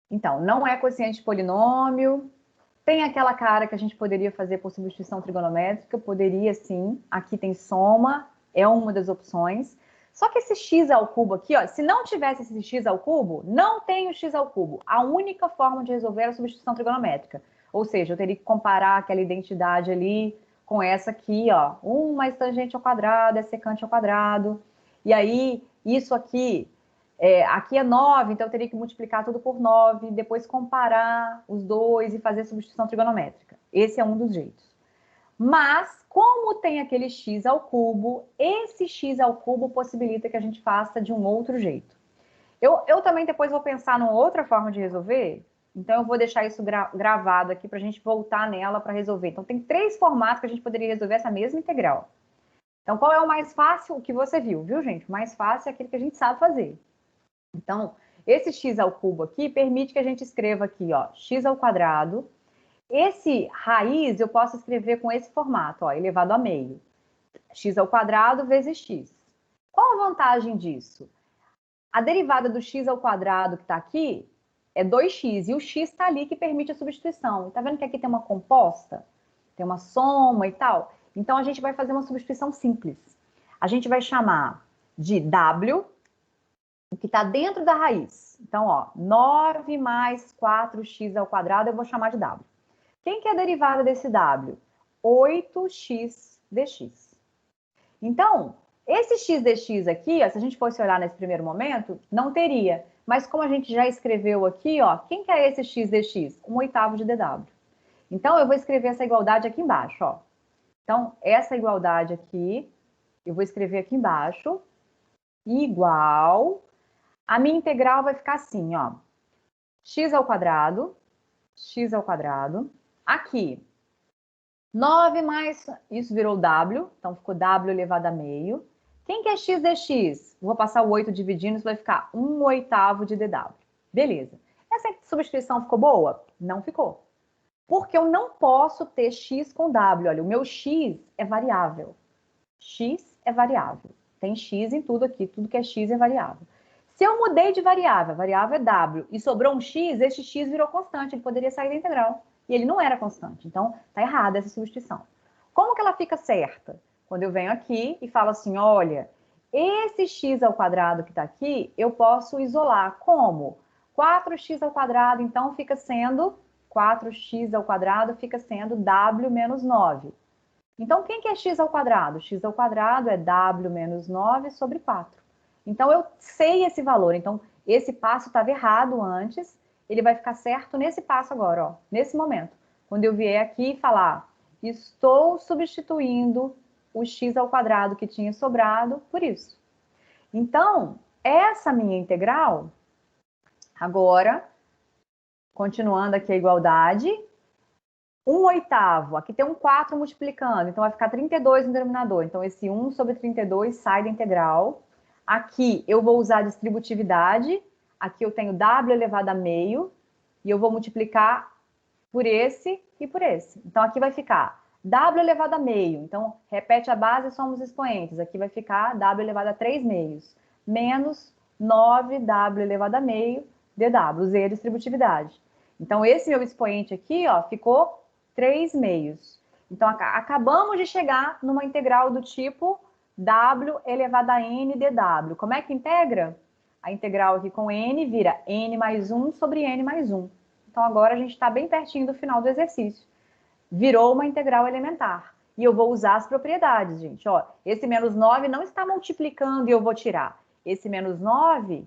Então, não é quociente de polinômio. Tem aquela cara que a gente poderia fazer por substituição trigonométrica, poderia sim. Aqui tem soma, é uma das opções. Só que esse x ao cubo aqui, ó, se não tivesse esse x ao cubo, não tem o x ao cubo. A única forma de resolver é a substituição trigonométrica. Ou seja, eu teria que comparar aquela identidade ali com essa aqui, ó. 1 mais tangente ao quadrado é secante ao quadrado. E aí, isso aqui aqui é 9, então eu teria que multiplicar tudo por 9, depois comparar os dois e fazer substituição trigonométrica. Esse é um dos jeitos. Mas, como tem aquele x ao cubo, esse x ao cubo possibilita que a gente faça de um outro jeito. Eu também depois vou pensar numa outra forma de resolver, então eu vou deixar isso gravado aqui para a gente voltar nela para resolver. Então tem 3 formatos que a gente poderia resolver essa mesma integral. Então qual é o mais fácil? O que você viu, gente? O mais fácil é aquele que a gente sabe fazer. Então, esse x ao cubo aqui permite que a gente escreva aqui, ó, x ao quadrado. Esse raiz eu posso escrever com esse formato, ó, elevado a meio. X ao quadrado vezes x. Qual a vantagem disso? A derivada do x ao quadrado que está aqui é 2x, e o x está ali que permite a substituição. Está vendo que aqui tem uma composta? Tem uma soma e tal? Então, a gente vai fazer uma substituição simples. A gente vai chamar de w, o que está dentro da raiz. Então, ó, 9 mais 4x ao quadrado eu vou chamar de w. Quem que é a derivada desse w? 8x dx. Então, esse x dx aqui, ó, se a gente fosse olhar nesse primeiro momento, não teria. Mas como a gente já escreveu aqui, ó, quem que é esse x dx? 1/8 de dw. Então, eu vou escrever essa igualdade aqui embaixo, ó. Então, essa igualdade aqui, eu vou escrever aqui embaixo, igual. A minha integral vai ficar assim, ó. X ao quadrado. Aqui, 9 mais... Isso virou w, então ficou w elevado a meio. Quem que é x dx? Vou passar o 8 dividindo, isso vai ficar 1/8 de dw. Beleza. Essa substituição ficou boa? Não ficou. Porque eu não posso ter x com w. Olha, o meu x é variável. X é variável. Tem x em tudo aqui, tudo que é x é variável. Se eu mudei de variável, a variável é w, e sobrou um x, esse x virou constante, ele poderia sair da integral. E ele não era constante, então tá errada essa substituição. Como que ela fica certa? Quando eu venho aqui e falo assim, olha, esse x ao quadrado que está aqui, eu posso isolar como? 4x ao quadrado, então fica sendo 4x ao quadrado fica sendo w menos 9. Então, quem que é x ao quadrado? X ao quadrado é w menos 9 sobre 4. Então, eu sei esse valor. Então, esse passo estava errado antes, ele vai ficar certo nesse passo agora, ó, nesse momento. Quando eu vier aqui e falar, estou substituindo o x ao quadrado que tinha sobrado por isso. Então, essa minha integral, agora, continuando aqui a igualdade, 1/8, aqui tem um 4 multiplicando, então vai ficar 32 no denominador. Então, esse 1 sobre 32 sai da integral. Aqui eu vou usar a distributividade, aqui eu tenho w elevado a meio, e eu vou multiplicar por esse e por esse. Então, aqui vai ficar w elevado a meio, então repete a base e somos expoentes. Aqui vai ficar w elevado a 3 meios, menos 9w elevado a meio dw, usei a distributividade. Então, esse meu expoente aqui, ó, ficou 3 meios. Então, acabamos de chegar numa integral do tipo w elevado a n dw. Como é que integra? A integral aqui com n vira n mais 1 sobre n mais 1. Então, agora a gente está bem pertinho do final do exercício. Virou uma integral elementar. E eu vou usar as propriedades, gente. Ó, esse menos 9 não está multiplicando e eu vou tirar. Esse menos 9,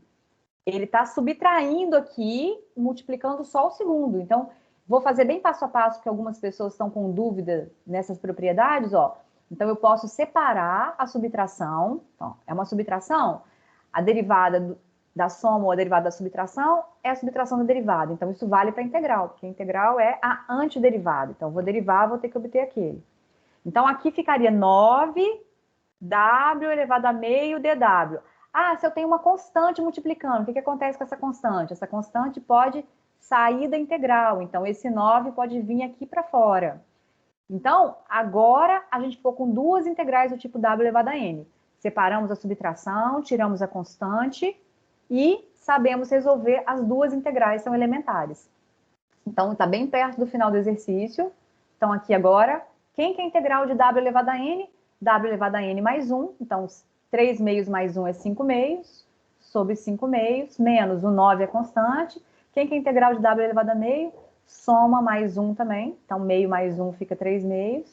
ele está subtraindo aqui, multiplicando só o segundo. Então, vou fazer bem passo a passo, porque algumas pessoas estão com dúvida nessas propriedades, ó. Então, eu posso separar a subtração. Então, é uma subtração? A derivada da soma ou a derivada da subtração é a subtração da derivada. Então, isso vale para a integral, porque a integral é a antiderivada. Então, eu vou derivar, vou ter que obter aquele. Então, aqui ficaria 9w elevado a meio dw. Ah, se eu tenho uma constante multiplicando, o que acontece com essa constante? Essa constante pode sair da integral, então esse 9 pode vir aqui para fora. Então, agora a gente ficou com duas integrais do tipo w elevado a n. Separamos a subtração, tiramos a constante e sabemos resolver as duas integrais, são elementares. Então, está bem perto do final do exercício. Então, aqui agora, quem que é a integral de w elevado a n? W elevado a n mais 1. Então, 3 meios mais 1 é 5 meios, sobre 5 meios, menos o 9 é constante. Quem que é a integral de w elevado a meio? Soma mais 1 também. Então, meio mais 1 fica 3 meios.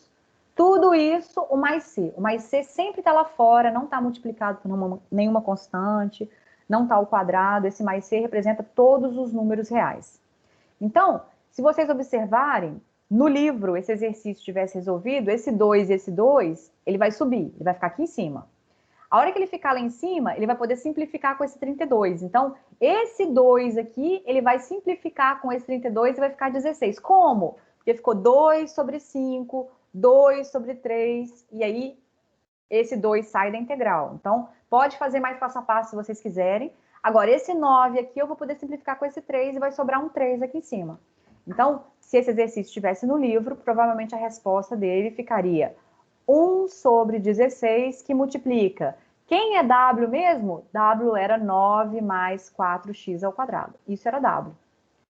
Tudo isso, o mais c. O mais c sempre está lá fora, não está multiplicado por nenhuma constante, não está ao quadrado. Esse mais c representa todos os números reais. Então, se vocês observarem, no livro, esse exercício tivesse resolvido, esse 2 e esse 2, ele vai subir, ele vai ficar aqui em cima. A hora que ele ficar lá em cima, ele vai poder simplificar com esse 32. Então, esse 2 aqui, ele vai simplificar com esse 32 e vai ficar 16. Como? Porque ficou 2 sobre 5, 2 sobre 3, e aí esse 2 sai da integral. Então, pode fazer mais passo a passo se vocês quiserem. Agora, esse 9 aqui, eu vou poder simplificar com esse 3 e vai sobrar um 3 aqui em cima. Então, se esse exercício estivesse no livro, provavelmente a resposta dele ficaria 1 sobre 16, que multiplica. Quem é W mesmo? W era 9 mais 4x ao quadrado. Isso era W.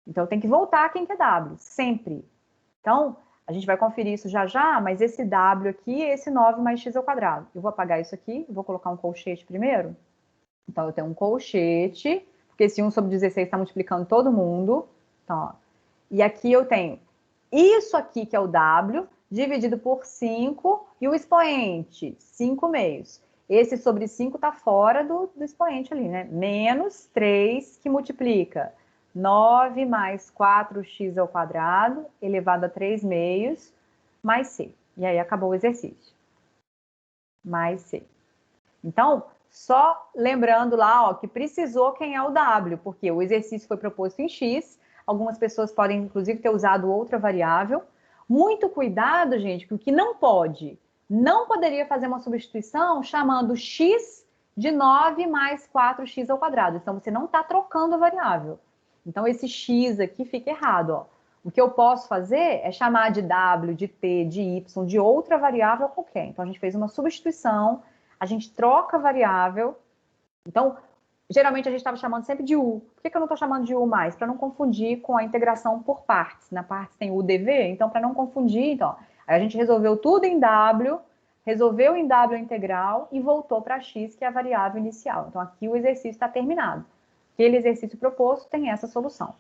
Então, tem que voltar quem que é W, sempre. Então, a gente vai conferir isso já já, mas esse W aqui é esse 9 mais x ao quadrado. Eu vou apagar isso aqui, vou colocar um colchete primeiro. Então, eu tenho um colchete, porque esse 1 sobre 16 está multiplicando todo mundo. Então, ó. E aqui eu tenho isso aqui, que é o W, dividido por 5, e o expoente, 5 meios. Esse sobre 5 está fora do expoente ali, né? Menos 3, que multiplica 9 mais 4x ao quadrado, elevado a 3 meios, mais c. E aí acabou o exercício. Mais c. Então, só lembrando lá, ó, que precisou quem é o W, porque o exercício foi proposto em x, algumas pessoas podem, inclusive, ter usado outra variável. Muito cuidado, gente, porque o que não pode, não poderia fazer uma substituição chamando x de 9 mais 4x ao quadrado. Então, você não está trocando a variável. Então, esse x aqui fica errado, ó. O que eu posso fazer é chamar de w, de t, de y, de outra variável qualquer. Então, a gente fez uma substituição, a gente troca a variável. Então, geralmente a gente estava chamando sempre de u. Por que eu não estou chamando de u mais? Para não confundir com a integração por partes. Na parte tem u dv, então para não confundir, então, aí a gente resolveu tudo em w, resolveu em w a integral e voltou para x, que é a variável inicial. Então aqui o exercício está terminado. Aquele exercício proposto tem essa solução.